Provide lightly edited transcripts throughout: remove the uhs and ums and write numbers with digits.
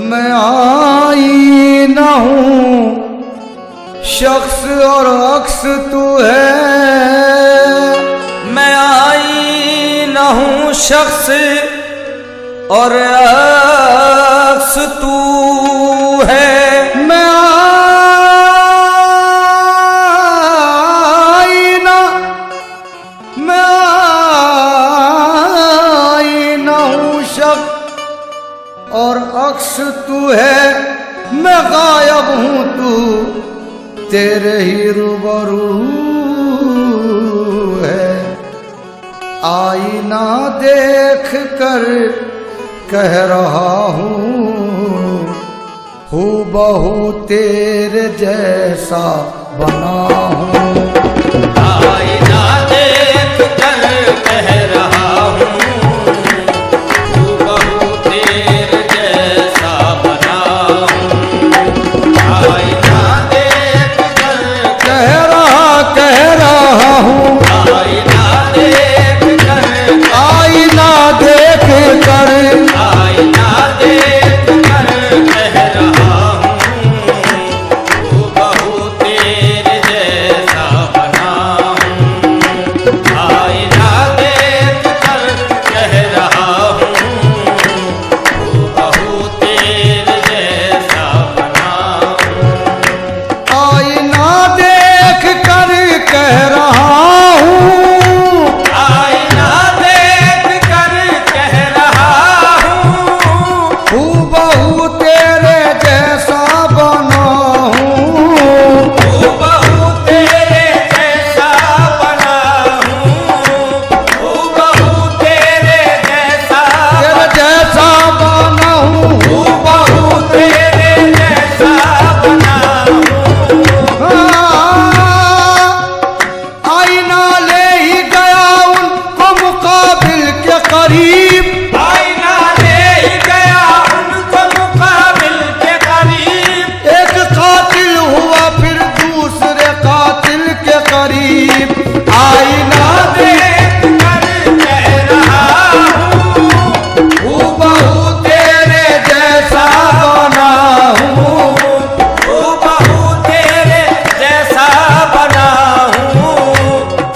मैं आईना हूँ शख्स और अक्स तू है। मैं आईना हूँ शख्स और अक्स तू है। मैं आईना हूँ शख्स और अक्स तू है। मैं गायब हूँ तू तेरे ही रूबरू है। आईना देख कर कह रहा हूँ हूबहू तेरे जैसा बना हूँ। आईना देख कर कह रहा हूँ हूबहू तेरे जैसा बना हूँ। आईना देख कर कह रहा हूँ आईना देख कर आईना देख कर आईना देख कर कह रहा हूँ हूबहू तेरे जैसा बना हूँ। आईना देख कर कह रहा हूँ हूबहू तेरे जैसा बना हूँ। आईना देख कर कह रहा हूँ आईना देख कर कह रहा हूँ हूबहू तेरे जैसा बना हूँ। हूबहू तेरे जैसा बना हूँ। हूबहू तेरे जैसा बना हूँ। हूबहू तेरे जैसा बना हूँ। आईना ले ही गया उनको मुकाबिल के करीब। आईना ले ही गया उनको मुकाबिल के करीब। एक कातिल हुआ फिर दूसरे कातिल के करीब। आईना देख कर कह रहा हूँ हूबहू तेरे जैसा बना हूँ। हूबहू तेरे जैसा बना हूँ।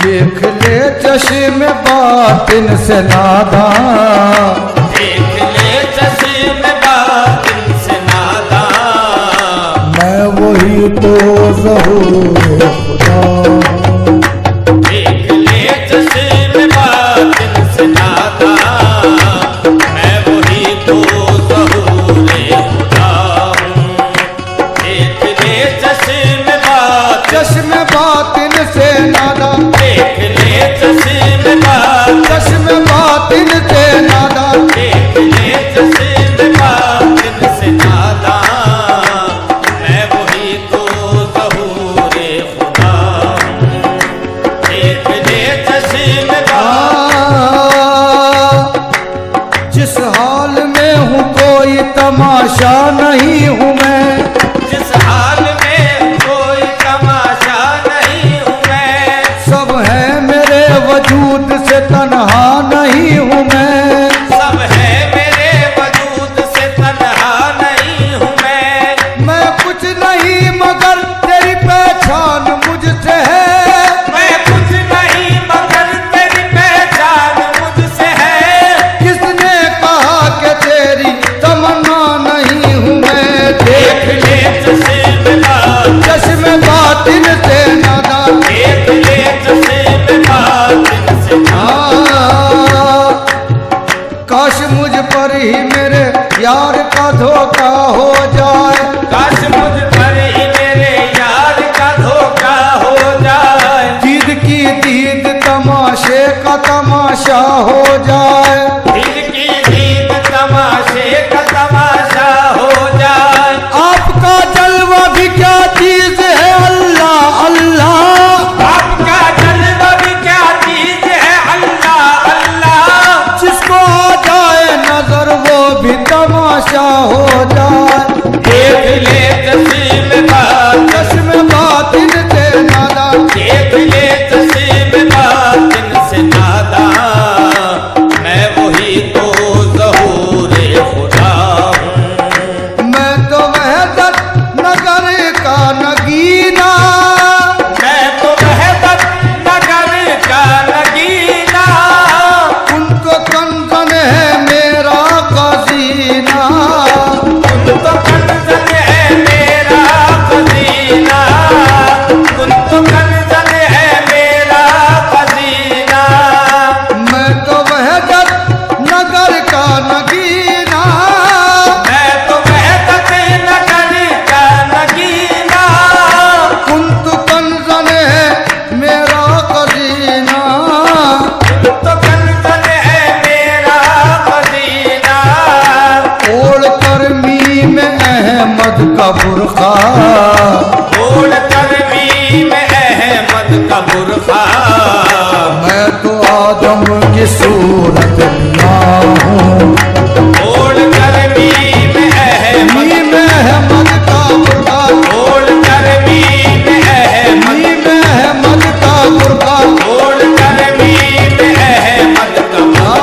देख ले चश्मे बातिन से नादान। देख ले चश्मे बातिन से नादान। मैं वही तो ज़हूर खुदा हूँ। देख ले चश्मे बातिन से नादान। मैं वही तो ज़हूर खुदा हूँ। देख ले चश्मे बातिन से नादान। देख ले चश्मे बातिन से नादान। देख ले चश्मे बातिन से नादान। मैं वही तो ज़हूर खुदा हूँ। देख ले चश्मे जिस हाल में हूँ कोई तमाशा नहीं हूँ मैं। जिस हाल में कोई तमाशा नहीं हूँ मैं। सब है मेरे वजूद से तन्हा नहीं हूँ मैं। सब है मेरे वजूद से तन्हा नहीं हूँ मैं कुछ नहीं मगर तेरी पहचान मुझसे है। मैं कुछ नहीं मगर तेरी पहचान मुझसे है। किसने कहा कि तेरी तमन्ना नहीं हूँ मैं। देख ले चश्मे बातिन से नादान। देख ले चश्मे बातिन से काश मुझ पर ही मेरे यार का धोखा हो जाए। काश मुझ पर ही मेरे यार का धोखा हो जाए। दीद की दीद तमाशे का तमाशा हो जाए। दिल की दीद तमाशे का तमाशा हो जाए। आपका जलवा भी क्या चीज है अल्लाह बुरखा, ओढ़ कर मीम अहमद का बुरखा। मैं तो आदम की सूरत लिया हूँ, ओढ़ कर मीम अहमद, मीम अहमद का बुरखा, ओढ़ कर मीम अहमद, मीम अहमद का बुरखा। ओढ़ कर मीम अहमद का बुरखा।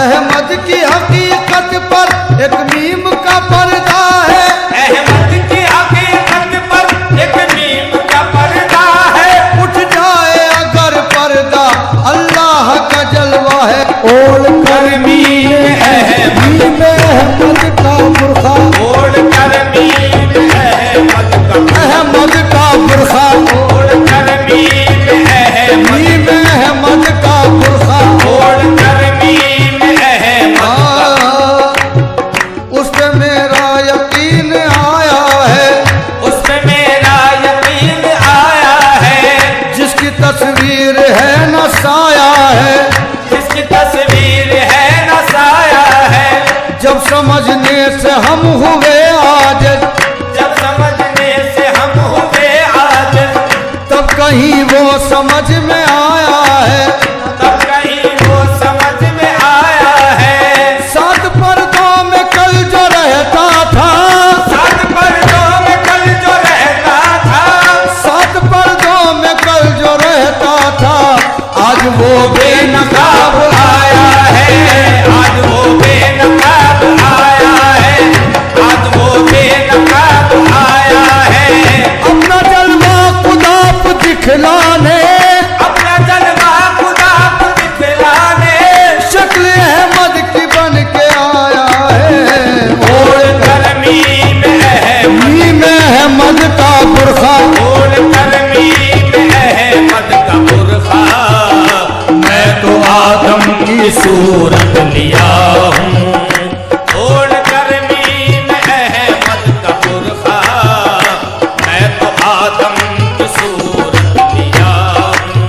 अहमद की हकीकत पर एक मीम का पर्दा है, अहमद की हकीकत पर एक मीम का पर्दा है। उठ जाए अगर पर्दा अल्लाह का जलवा है। ओढ़ कर मीम अहमद, मीम अहमद का बुरखा, ओढ़ कर मीम अहमद का बुरखा। अहमद का बुरखा, ओढ़ कर मीम अहमद, मीम अहमद का बुरखा। ओढ़ कर मीम अहमद। उस पे मेरा यकीन आया है, उसमें मेरा यकीन आया है। जिसकी तस्वीर है न साया है, जिसकी तस्वीर है न साया है। जब समझने से हम हुए आज, जब समझने से हम हुए आज, तब कहीं वो समझ में आया है। तब कहीं वो समझ में आया है। सात पर्दों में कल जो रहता था, सात पर्दों में कल जो रहता था, सात पर्दों में कल जो रहता था, आज वो बेनकाब आया है। आज वो बेनकाब आया है। आज वो बेनकाब आया है। अपना जलवा खुदा को दिखलाने, अपना जलवा खुदा को दिखलाने, शक्ल अहमद की बन के आया है। ओढ़ कर मीम अहमद, मीम अहमद का बुरखा, ओढ़ कर मीम अहमद का बुरखा। मैं तो आदम की सूरत लिया हूँ, ओढ़ कर मीम अहमद का बुरखा। मैं तो आदम की सूरत लिया हूँ।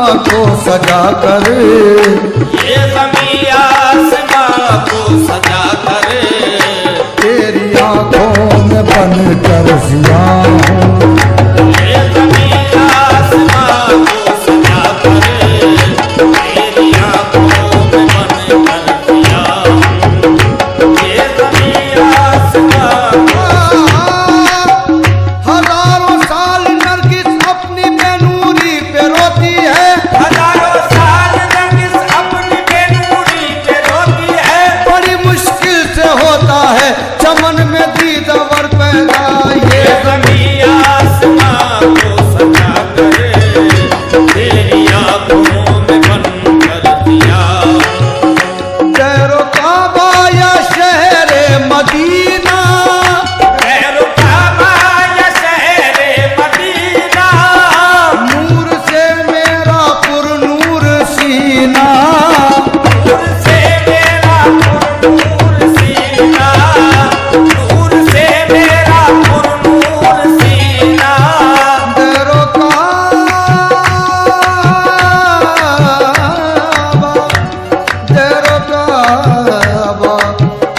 को सजा कर, ये ज़मीं आसमां को सजा कर, तेरी आंखों में बन कर जिया हूँ। ये ज़मीं आसमां को सजा कर, तेरी आंखों में बन कर जिया हूँ। ये ज़मीं आसमां हजारों साल नरगिस अपनी बेनूरी पे रोती है, हजारों साल नरगिस अपनी बेनूरी पे रोती है, बड़ी मुश्किल से होता है चमन में दीदावर पैदा। ये ज़मीं आसमां को सजा कर, तेरी आंखों में बन कर दिया। दैरो काबा या शहरे मदीना, खैर काबा या शहरे मदीना, नूर से मेरा पुरनूर सीना, नूर से मेरा पुरनूर सीना, नूर से मेरा पुरनूर सीना। दैरो काबा, दैरो काबा,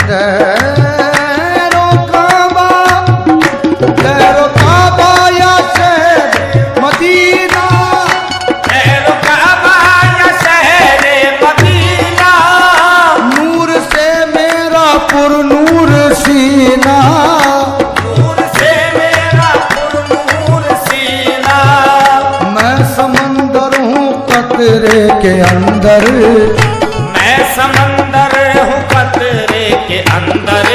दैरो काबा, दैरो काबा या शहर मदीना, खैर काबा या शहरे मदीना, नूर से मेरा पुरनूर सीना, नूर से मेरा पुरनूर सीना। मैं समंदर हूँ कतरे के अंदर, मैं समंदर हूँ कतरे के अंदर,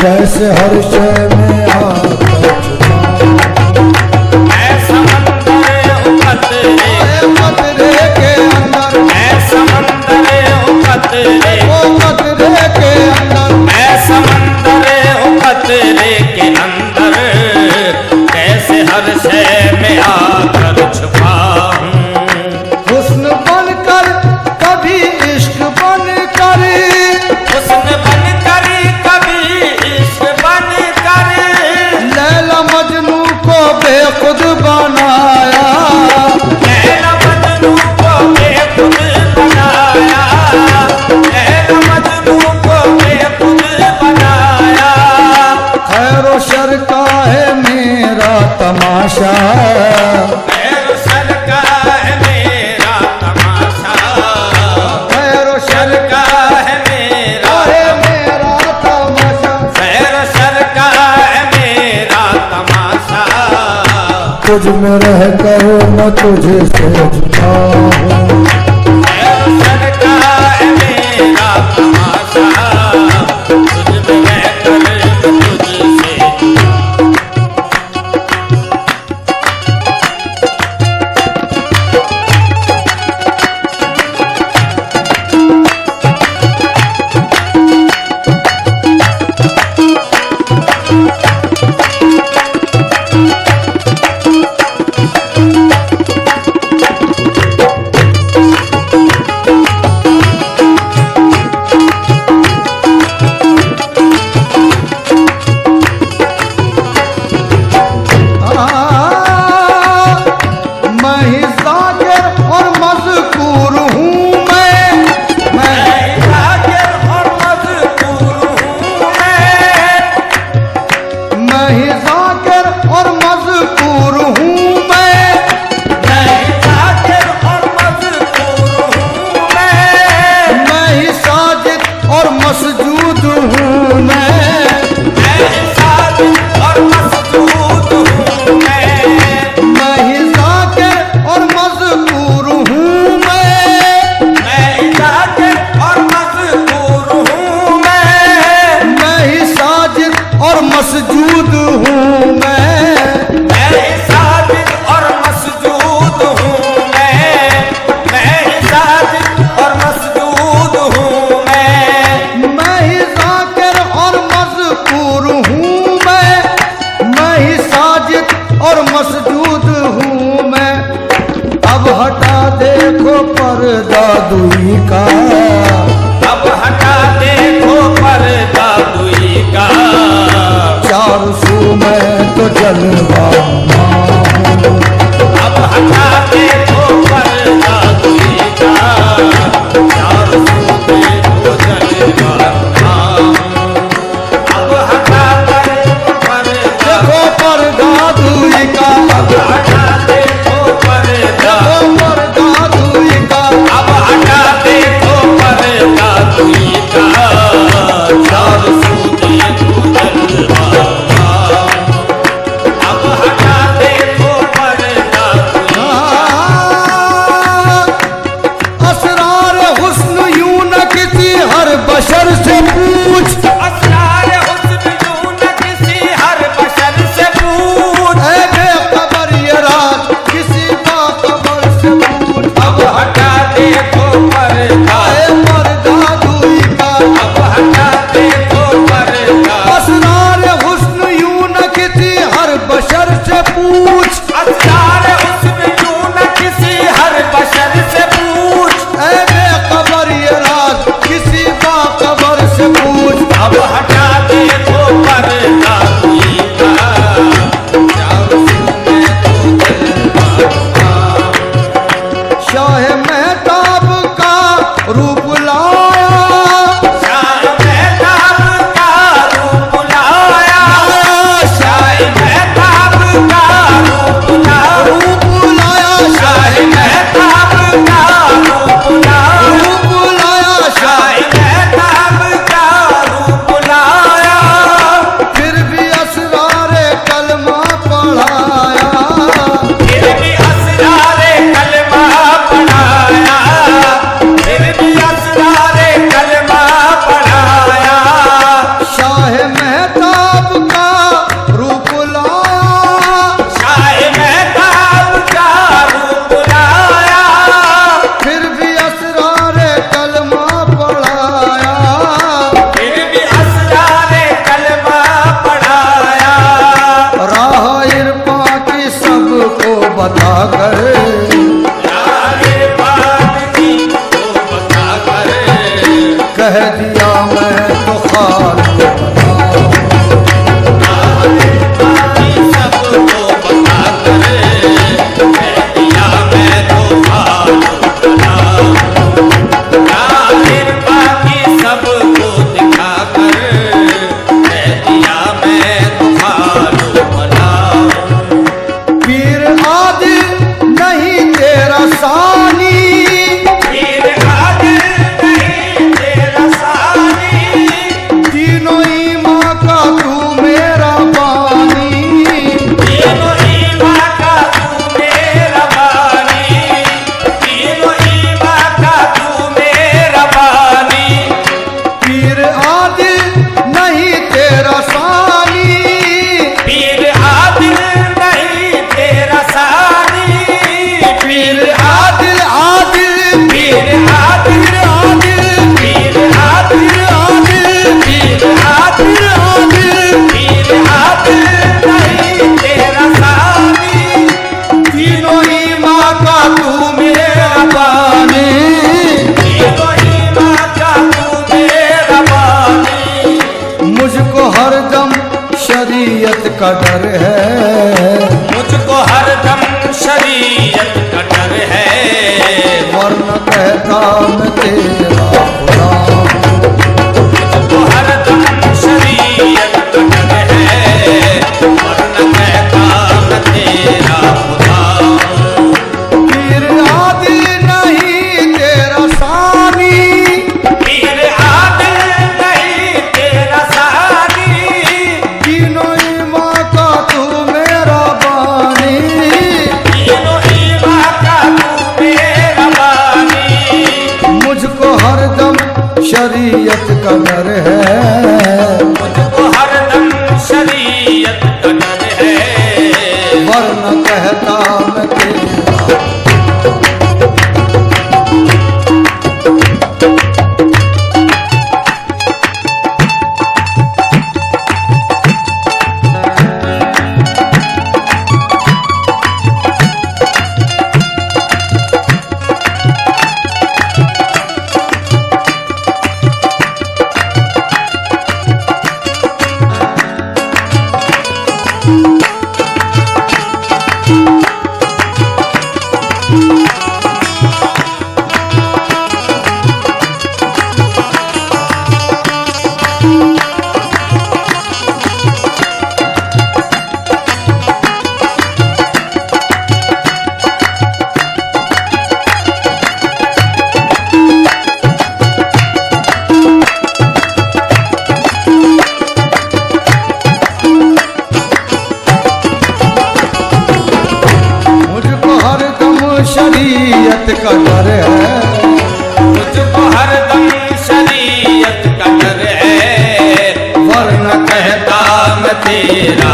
कैसे हर शय में आकर छुपाऊं। मैं समंदर हूँ कतरे, कतरे के अंदर, मैं समंदर हूँ कतरे, ओ कतरे के अंदर, मैं समंदर हूँ कतरे के अंदर, कैसे हर शय में आकर छुपा हूँ। हुस्न बनकर कभी इश्क बनकर, हुस्न बन कर कभी इश्क बन कर, लैला मजनू को बेखुद बनाया, लैला मजनू को बेखुद बनाया, लैला मजनू को बेखुद बनाया। खैरो शर का है मेरा तमाशा, खैर शर का है मेरा तमाशा, खैरो शर शर का है मेरा, है मेरा तमाशा, खैर शर का है मेरा तमाशा। तुझ में रह कर मैं तुझे से जुदा हूँ। खैर शर का है मेरा तमाशा, तुझ में रहकर मैं तुझसे मैं ही जाकिर और मज़कूर हूँ मैं जाकिर और मज़कूर हूँ मैं ही जाकिर और मज़कूर हूँ मैं जाकिर और मज़कूर हूँ ही साजिद और मसजूद हूँ मैं साजिद और मसजूद हूँ ही जाकिर और मज़कूर हूँ मैं जाकिर और मज़कूर हूँ मैं ही साजिद और मसजूद हूँ मैं साजिद और मसजूद हूँ मैं साजिद और मसजूद हूँ मैं ही जाकिर और मज़कूर हूँ मैं ही साजिद और मसजूद हूँ मैं। अब हटा देखो पर्दा दुई का, अब हटा देखो पर्दा दुई का, चार सू मैं तो जलवा हूँ। अब हटा देखो पर्दा आदिल नहीं तेरा सानी, पीर आदिल नहीं तेरा सानी, पीर आदिल आदिल, पीर आदिल आदिल पीर आदिल आदिल, पीर आदिल आदिल पीर आदिल नहीं तेरा सानी, तीनों ही माँ का तू मेरा बानी, तीनों ही माँ का तू मेरा बानी। मुझको हरदम शरीयत का डर है, मुझको हरदम शरीयत का डर है, वरना कहता मैं तेरा खुदा। मुझको हरदम शरीयत का डर है, वरना कहता मैं तेरा खुदा। पीर आदिल नहीं तेरा सानी, पीर आदिल नहीं तेरा सानी, तीनों ही माँ का तू मेरा बानी, तीनों ही माँ का तू मेरा बानी। मुझको हरदम शरीयत का डर है, मुझको हरदम शरीयत का डर है, वरना कहता मैं तेरा। मुझको हरदम शरीयत का डर है, मुझको हरदम शरीयत का डर है, वरना कहता मैं तेरा